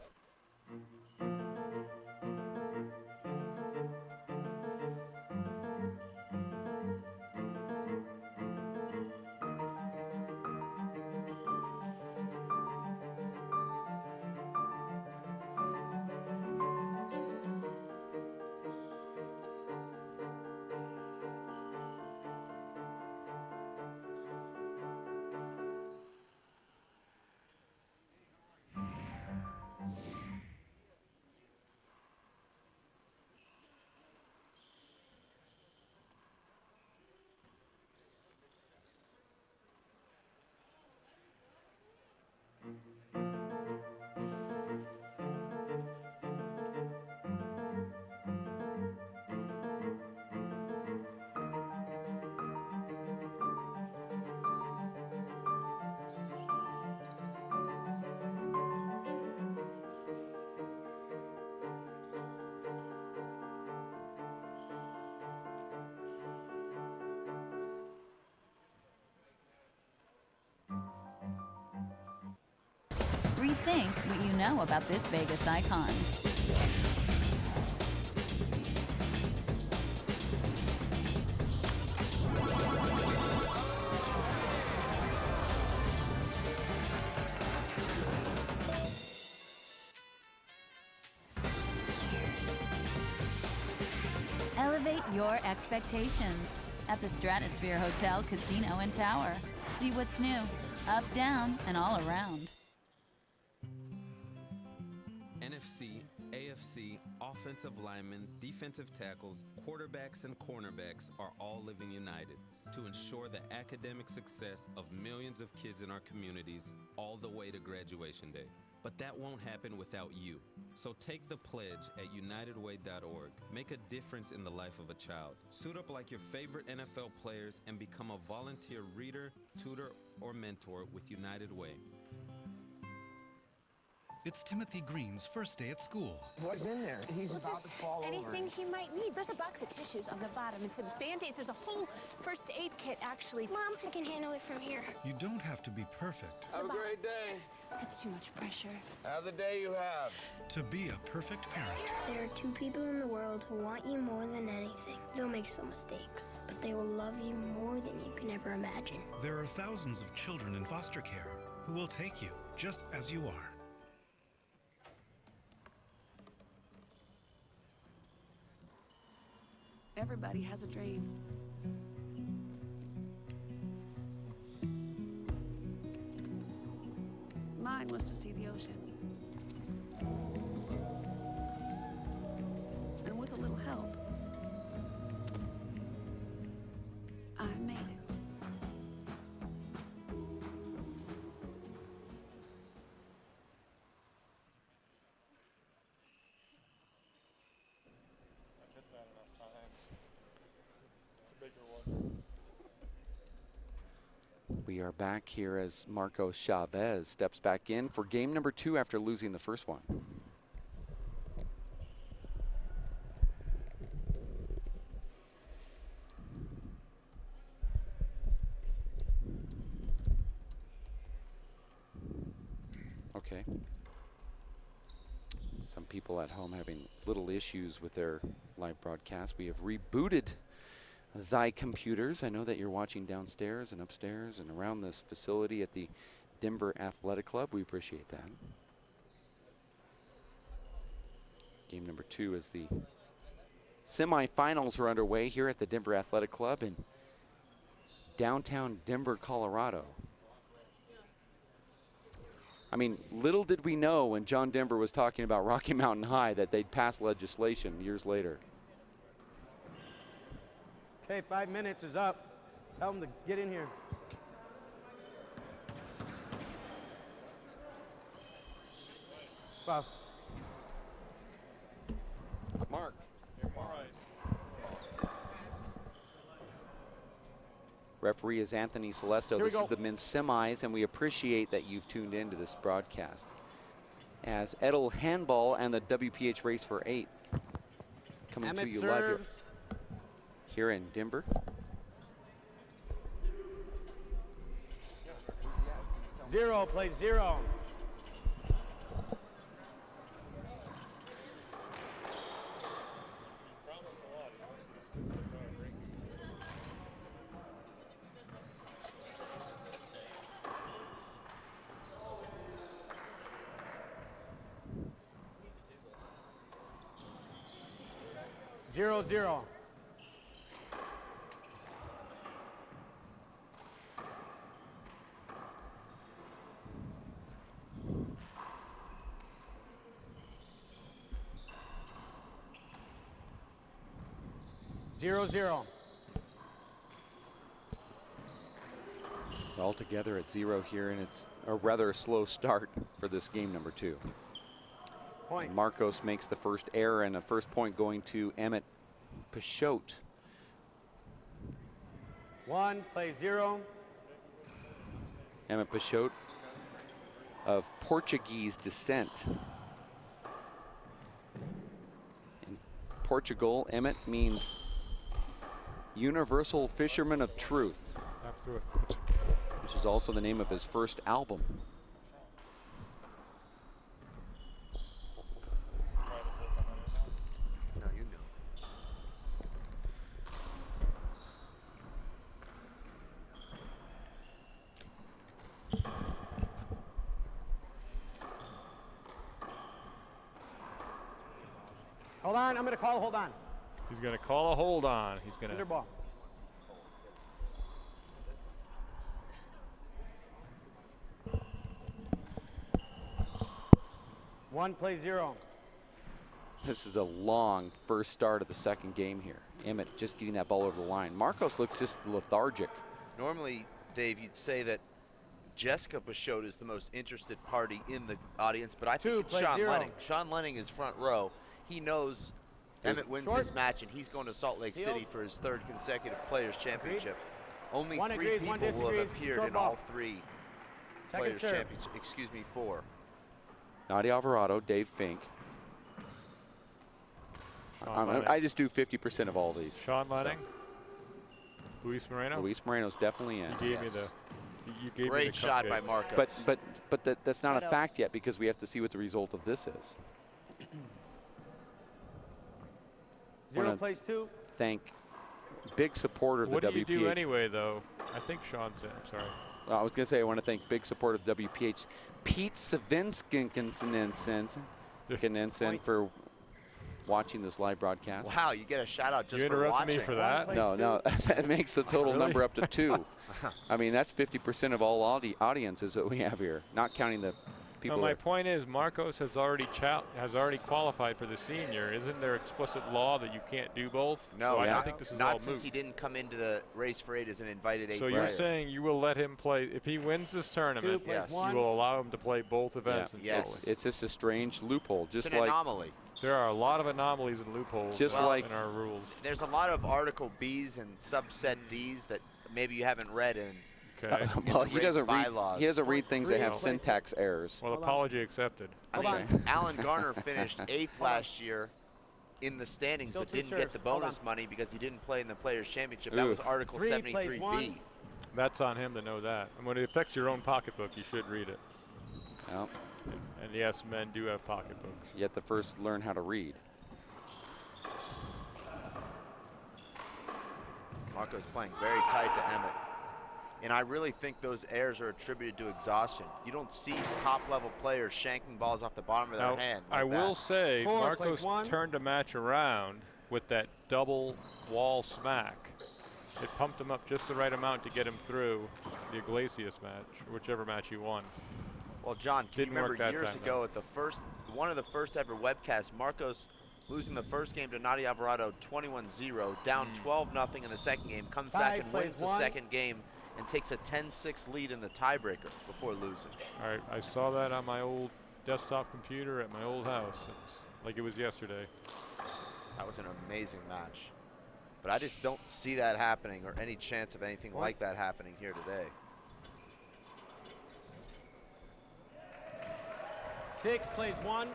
Rethink what you know about this Vegas icon. Elevate your expectations at the Stratosphere Hotel, Casino, and Tower. See what's new, up, down, and all around. NFC, AFC. IFC, offensive linemen, defensive tackles, quarterbacks, and cornerbacks are all living united to ensure the academic success of millions of kids in our communities all the way to graduation day. But that won't happen without you. So take the pledge at unitedway.org. Make a difference in the life of a child. Suit up like your favorite NFL players and become a volunteer reader, tutor, or mentor with United Way. It's Timothy Green's first day at school. What's in there? He's about to fall over. Anything he might need. There's a box of tissues on the bottom and some Band-Aids. There's a whole first aid kit, actually. Mom, I can handle it from here. You don't have to be perfect Have a great day. That's too much pressure. Have the day you have. to be a perfect parent. There are two people in the world who want you more than anything. They'll make some mistakes, but they will love you more than you can ever imagine. There are thousands of children in foster care who will take you just as you are. Everybody has a dream. Mine was to see the ocean. And with a little help, I made it. We are back here as Marco Chavez steps back in for game number 2 after losing the first one. Okay. Some people at home having little issues with their live broadcast. We have rebooted thy computers. I know that you're watching downstairs and upstairs and around this facility at the Denver Athletic Club. We appreciate that. Game number 2 as the semifinals are underway here at the Denver Athletic Club in downtown Denver, Colorado. I mean, little did we know when John Denver was talking about Rocky Mountain High that they'd pass legislation years later. Okay, 5 minutes is up. Tell them to get in here. Wow. Mark. Referee is Anthony Celesto. This is the men's semis, and we appreciate that you've tuned into this broadcast. As Edel Handball and the WPH Race for 8 coming to you live here in Denver. Zero, play 0. Zero, 0. Zero, 0. All together at 0 here, and it's a rather slow start for this game number 2. Point. Marcos makes the first error, and the first point going to Emmett Peixoto. 1, play 0. Emmett Peixoto of Portuguese descent. In Portugal, Emmett means Universal Fisherman of Truth, which is also the name of his first album. Hold on, I'm going to call hold on. He's going to call a hold on. He's going to. Underball. One, play 0. This is a long first start of the second game here. Emmett just getting that ball over the line. Marcos looks just lethargic. Normally, Dave, you'd say that Jessica Peixoto is the most interested party in the audience, but I think it's Sean Lenning. Sean Lenning is front row. He knows Emmett wins this match, and he's going to Salt Lake City for his 3rd consecutive Players' Championship. Only 3 people will have appeared in all 3 Players' Championships. Excuse me, 4. Nadia Alvarado, Dave Fink. I just do 50% of all these. Sean Lenning. So. Luis Moreno. Luis Moreno's definitely in. You gave me the. You gave Great me the shot by Marcos. But that's not a fact yet, because we have to see what the result of this is. 0 plays 2. Thank big supporter of the WPH. What do you do anyway, though? I think Sean's in. I'm sorry. I was going to say I want to thank big supporter of the WPH, Pete Savinskinson for watching this live broadcast. Wow, you get a shout out just you for watching. me for that? No, that makes the total number up to 2. I mean, that's 50% of all audiences that we have here, not counting the people. No, my point is, Marcos has already qualified for the senior. Isn't there explicit law that you can't do both? No, so I think this is not all since moot. he didn't come into the race for 8 as an invited 8. So you're saying you will let him play if he wins this tournament? Yes. You will allow him to play both events. Yeah. It's just a strange loophole, just it's an anomaly. There are a lot of anomalies and loopholes just in our rules. There's a lot of Article B's and subset D's that maybe you haven't read in. Okay. Well, he doesn't read things that have syntax errors. Well, apology accepted. I mean, Alan Garner finished 8th last year in the standings, but didn't get the bonus money because he didn't play in the Players' Championship. That was Article 73B. That's on him to know that. And when it affects your own pocketbook, you should read it. Well. And yes, men do have pocketbooks. You have to first learn how to read. Marco's playing very tight to Emmett. And I really think those errors are attributed to exhaustion. You don't see top-level players shanking balls off the bottom of their hand. I will say, Marcos turned a match around with that double wall smack. It pumped him up just the right amount to get him through the Iglesias match, or whichever match he won. Well, John, can you remember years ago at one of the first ever webcasts, Marcos losing the first game to Nadia Alvarado 21-0, down 12-0 in the second game, comes back and wins the second game and takes a 10-6 lead in the tiebreaker before losing. All right, I saw that on my old desktop computer at my old house. It's like it was yesterday. That was an amazing match. But I just don't see that happening or any chance of anything like that happening here today. 6 plays 1.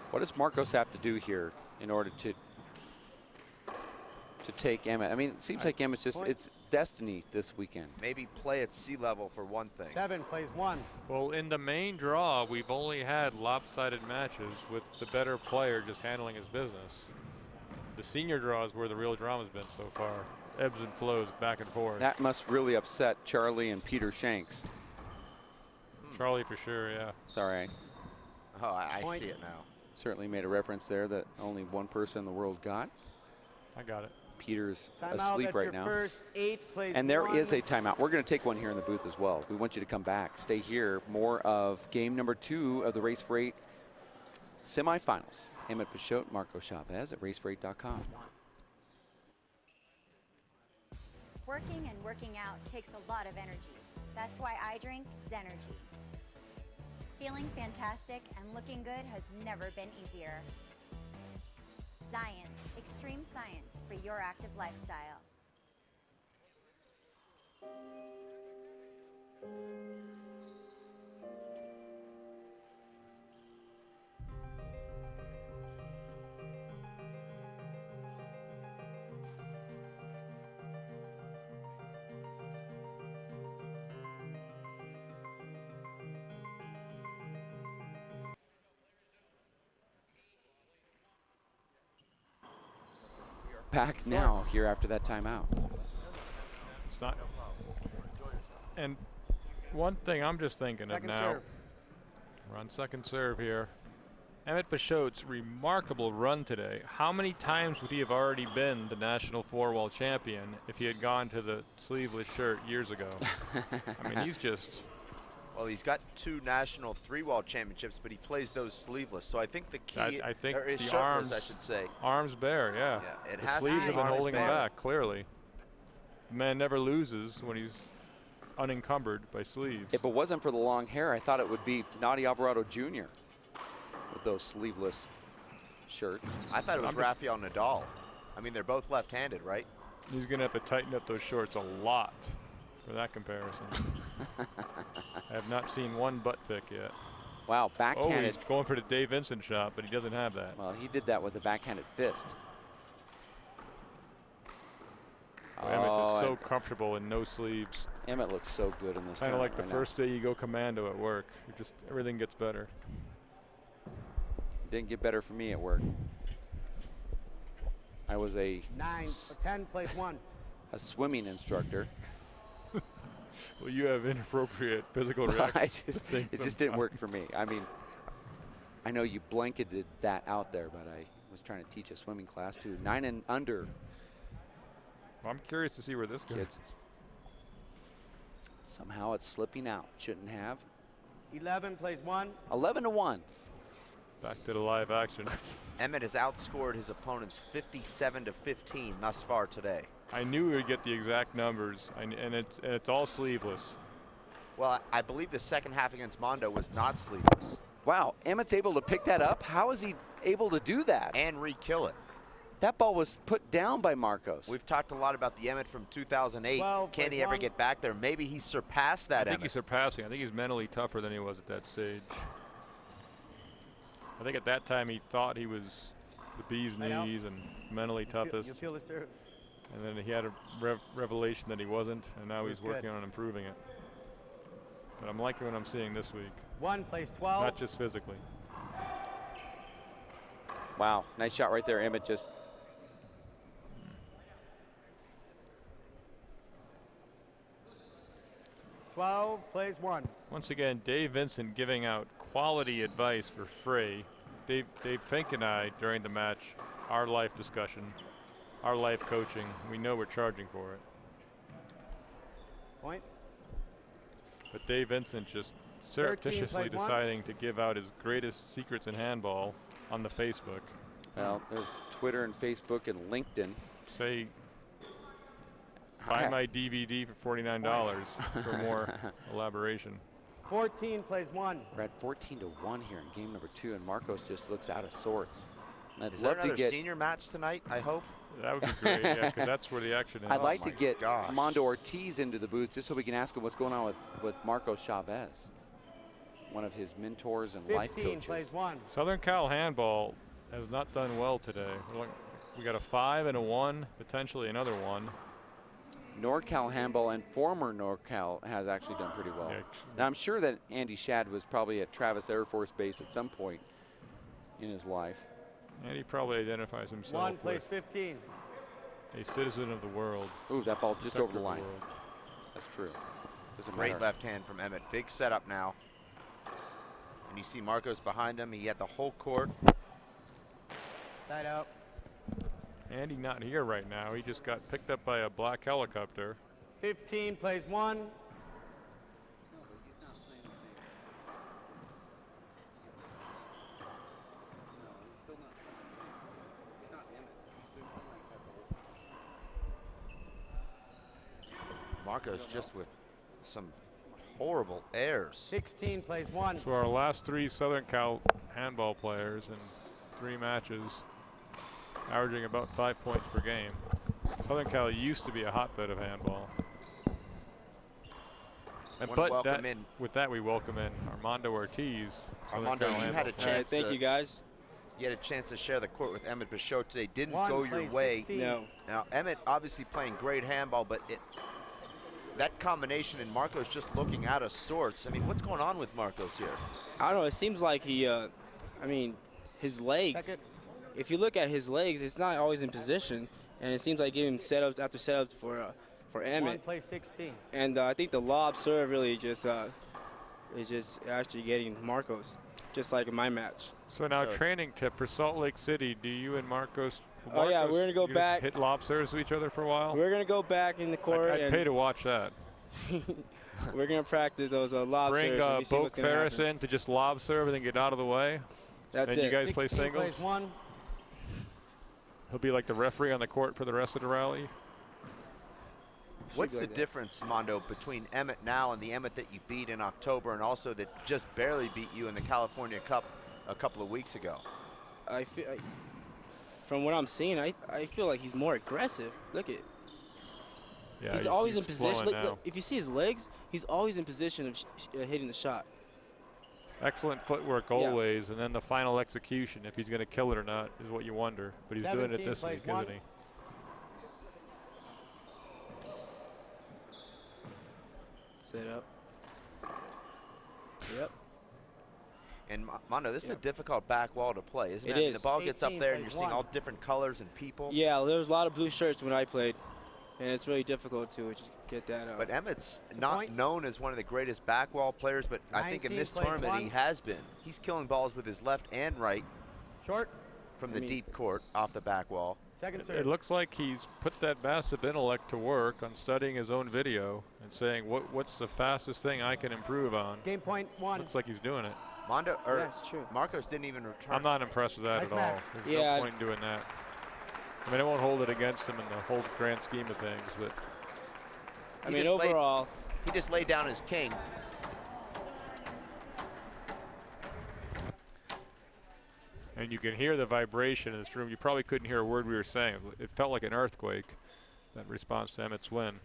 What does Marcos have to do here in order to take Emmett? I mean, it seems like Emmett's just, it's destiny this weekend. Maybe play at sea level for one thing. 7 plays 1. Well, in the main draw, we've only had lopsided matches with the better player just handling his business. The senior draw is where the real drama's been so far. Ebbs and flows back and forth. That must really upset Charlie and Peter Shanks. Charlie for sure, yeah. Sorry. Oh, I see it now. Certainly made a reference there that only one person in the world got. I got it. Peter's asleep right now. First 8 plays and there 1. is a timeout. We're going to take one here in the booth as well. We want you to come back. Stay here. More of game number 2 of the Race for 8 semifinals. Emmett Peixoto, Marco Chavez at racefor8.com. Working and working out takes a lot of energy. That's why I drink Zenergy. Feeling fantastic and looking good has never been easier. Science, extreme science for your active lifestyle. Back now here after that timeout. It's not. And one thing I'm just thinking of now. We're on second serve here. Emmett Peixoto's remarkable run today. How many times would he have already been the national 4-wall champion if he had gone to the sleeveless shirt years ago? I mean, he's just Well, he's got 2 national 3-wall championships, but he plays those sleeveless. So I think the key, I think or is the shirtless, arms, I should say. Arms bare, yeah. It the has sleeves to have be been arms holding him bare. back, clearly. The man never loses when he's unencumbered by sleeves. If it wasn't for the long hair, I thought it would be Naughty Alvarado Jr. with those sleeveless shirts. I thought it was Rafael Nadal. I mean, they're both left-handed, right? He's going to have to tighten up those shorts a lot for that comparison. I have not seen one butt pick yet. Wow, backhanded. Oh, he's going for the Dave Vincent shot, but he doesn't have that. Well, he did that with a backhanded fist. Emmett is so comfortable in no sleeves. Emmett looks so good in this. Kind of like the right first day you go commando at work. Everything gets better. Didn't get better for me at work. I was a 9 for 10, place 1. A swimming instructor. Well, you have inappropriate physical reactions. It just didn't work for me. I mean, I know you blanketed that out there, but I was trying to teach a swimming class to 9 and under. Well, I'm curious to see where this goes. Somehow it's slipping out. Shouldn't have. 11, place 1. 11-1. Back to the live action. Emmett has outscored his opponents 57-15 thus far today. I knew we would get the exact numbers, and it's all sleeveless. Well, I believe the second half against Mondo was not sleeveless. Wow, Emmett's able to pick that up. How is he able to do that? And re-kill it. That ball was put down by Marcos. We've talked a lot about the Emmett from 2008. Can he ever get back there? Maybe he surpassed that I think Emmett. he's surpassing. I think he's mentally tougher than he was at that stage. I think at that time he thought he was the bee's knees and mentally toughest. You feel the serve. And then he had a revelation that he wasn't, and now he's working on improving it. But I'm liking what I'm seeing this week. 1, place 12. Not just physically. Wow, nice shot right there. Emmett just. Plays 1. Once again, Dave Vincent giving out quality advice for free. Dave Fink and I, during the match, our life discussion, our life coaching, we know we're charging for it. Point. But Dave Vincent just surreptitiously deciding to give out his greatest secrets in handball on the Facebook. Well, there's Twitter and Facebook and LinkedIn. Say, buy my DVD for $49 for more elaboration. 14, plays 1. We're at 14-1 here in game number 2, and Marcos just looks out of sorts. And Is there another senior match tonight, I hope? That would be great, yeah, because that's where the action is. I'd like to get Armando Ortiz into the booth just so we can ask him what's going on with Marcos Chavez, one of his mentors and life coaches. Plays 1. Southern Cal handball has not done well today. We got a 5 and a 1, potentially another 1. NorCal handball and former NorCal has actually done pretty well. Yeah. Now I'm sure that Andy Shad was probably at Travis Air Force Base at some point in his life. And he probably identifies himself 1, plays with 15. a citizen of the world. Ooh, that ball just over the line. That's true. Great left hand from Emmett. Big setup now. And you see Marcos behind him. He had the whole court. Side out. Andy not here right now. He just got picked up by a black helicopter. 15, plays 1. Marcos just with some horrible errors. 16, plays 1. So our last 3 Southern Cal handball players in 3 matches, averaging about 5 points per game. Southern Cal used to be a hotbed of handball. And with that, we welcome in Armando Ortiz. Armando, you had a chance. Thank you, guys. You had a chance to share the court with Emmett Peixoto today. Didn't 1, go your way. 16. No. Now, Emmett obviously playing great handball, but that combination and Marcos just looking out of sorts. I mean, what's going on with Marcos here? I don't know. It seems like he, I mean, his legs. Second. If you look at his legs, it's not always in position, and it seems like giving setups after setups for Emmett. 1, plays 16. And I think the lob serve really just is just actually getting Marcos, just like in my match. So now training tip for Salt Lake City. Do you and Marcos? Oh yeah, we're gonna go back. Hit lob serves to each other for a while. We're gonna go back in the court. I'd pay to watch that. We're going to practice those lob serves. Bring and we see Bo what's gonna Ferris happen. in to just lob serve and then get out of the way. That's and it. you guys play 16 singles? plays one. He'll be like the referee on the court for the rest of the rally. What's the difference, Mondo, between Emmett now and the Emmett that you beat in October and also that just barely beat you in the California Cup a couple of weeks ago? From what I'm seeing, I feel like he's more aggressive. Look at. Yeah, he's always in position. flowing Look, now. if you see his legs, he's always in position of hitting the shot. Excellent footwork always, and then the final execution, if he's going to kill it or not, is what you wonder. But he's doing it this week, isn't he? Set up. Yep. And Mondo, this is a difficult back wall to play, isn't it? It is. The ball gets up there and you're seeing all different colors and people. Yeah, there was a lot of blue shirts when I played, and it's really difficult to just get that. But Emmett's not known as one of the greatest back wall players, but I think in this tournament he has been. He's killing balls with his left and right. Short. From the deep court off the back wall. It looks like he's put that massive intellect to work on studying his own video and saying, what's the fastest thing I can improve on? Game point one. Looks like he's doing it. Mondo, or yeah, it's true. Marcos didn't even return. I'm not impressed with that at all. There's no point in doing that. I mean, I won't hold it against him in the whole grand scheme of things, but I mean, overall, he just laid down his king. and you can hear the vibration in this room. You probably couldn't hear a word we were saying. It felt like an earthquake, that response to Emmett's win.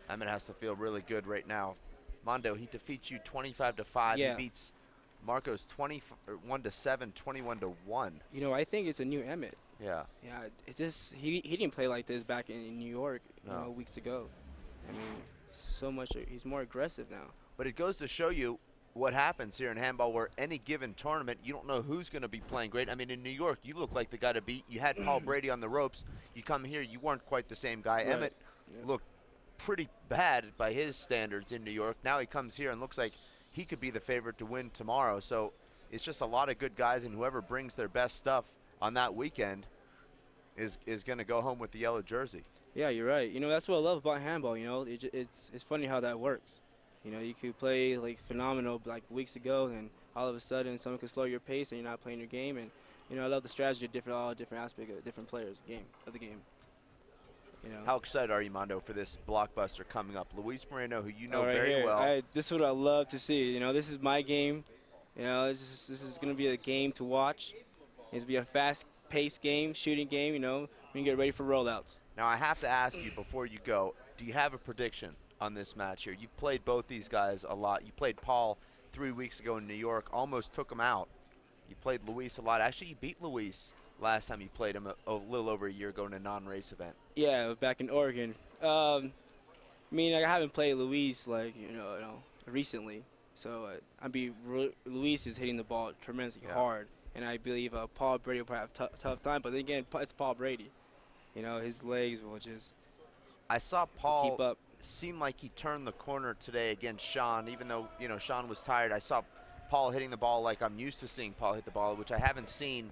Emmett has to feel really good right now. Mondo, he defeats you 25-5. Yeah. He beats Marcos 21-7, 21-1. You know, I think it's a new Emmett. Yeah. Yeah, it's this. He didn't play like this back in New York, you No. know, weeks ago. I mean, so much. He's more aggressive now. But it goes to show you what happens here in handball, where any given tournament, you don't know who's going to be playing great. I mean, in New York, you look like the guy to beat. You had Paul Brady on the ropes. You come here, you weren't quite the same guy. Right. Emmett looked pretty bad by his standards in New York. Now he comes here and looks like he could be the favorite to win tomorrow. So it's just a lot of good guys, and whoever brings their best stuff on that weekend is going to go home with the yellow jersey. Yeah, you're right. You know, that's what I love about handball. You know, it's funny how that works. You know, you could play like phenomenal like weeks ago, and all of a sudden someone could slow your pace, and you're not playing your game. And you know, I love the strategy of all different aspects of different players' of the game. You know. How excited are you, Mondo, for this blockbuster coming up? Luis Moreno, who you know right very here. well. This is what I love to see. You know, this is my game. You know, this is going to be a game to watch. It's going to be a fast-paced game, shooting game. You know, we can get ready for rollouts. Now, I have to ask you before you go, do you have a prediction on this match here? You've played both these guys a lot. You played Paul 3 weeks ago in New York, almost took him out. You played Luis a lot. Actually, you beat Luis last time you played him a little over a year ago in a non-race event. Yeah, back in Oregon. I mean, I haven't played Luis recently. So Luis is hitting the ball tremendously hard, and I believe Paul Brady will probably have a tough time. But then again, it's Paul Brady. You know, his legs will just. I saw Paul keep up. Seem like he turned the corner today against Sean, even though Sean was tired. I saw Paul hitting the ball like I'm used to seeing Paul hit the ball, which I haven't seen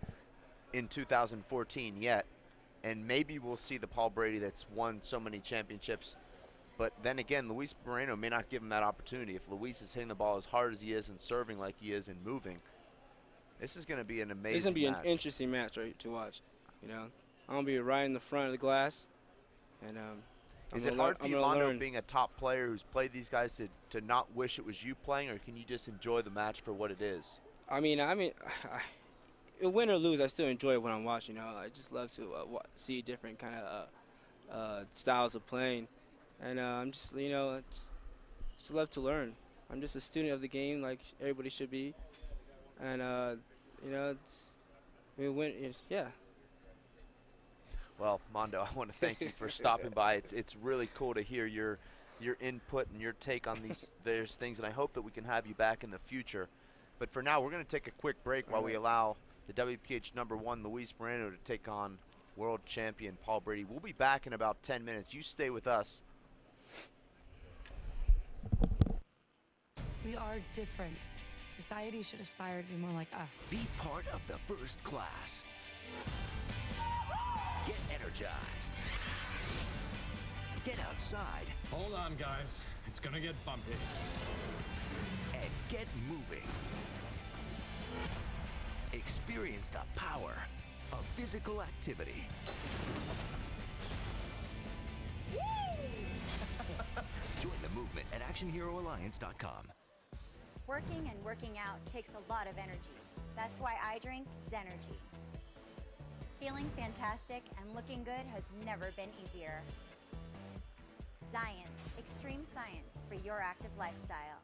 in 2014 yet. And maybe we'll see the Paul Brady that's won so many championships. But then again, Luis Moreno may not give him that opportunity. If Luis is hitting the ball as hard as he is and serving like he is and moving, this is going to be an amazing match. It's going to be an interesting match, right, to watch. You know, I'm going to be right in the front of the glass. And is it hard for you, Mondo, being a top player who's played these guys, to not wish it was you playing, or can you just enjoy the match for what it is? I mean, win or lose, I still enjoy what I'm watching. You know, I just love to see different kind of styles of playing, and I'm just just love to learn. I'm just a student of the game, like everybody should be, and yeah. Well, Mondo, I want to thank you for stopping by. It's really cool to hear your input and your take on these various things, and I hope that we can have you back in the future. But for now, we're going to take a quick break while we allow the WPH #1 Luis Moreno to take on world champion Paul Brady. We'll be back in about 10 minutes. You stay with us. We are different. Society should aspire to be more like us. Be part of the first class. Get energized. Get outside. Hold on, guys. It's gonna get bumpy. And get moving. Experience the power of physical activity. Join the movement at ActionHeroAlliance.com. Working and working out takes a lot of energy. That's why I drink Zenergy. Feeling fantastic and looking good has never been easier. Science, extreme science for your active lifestyle.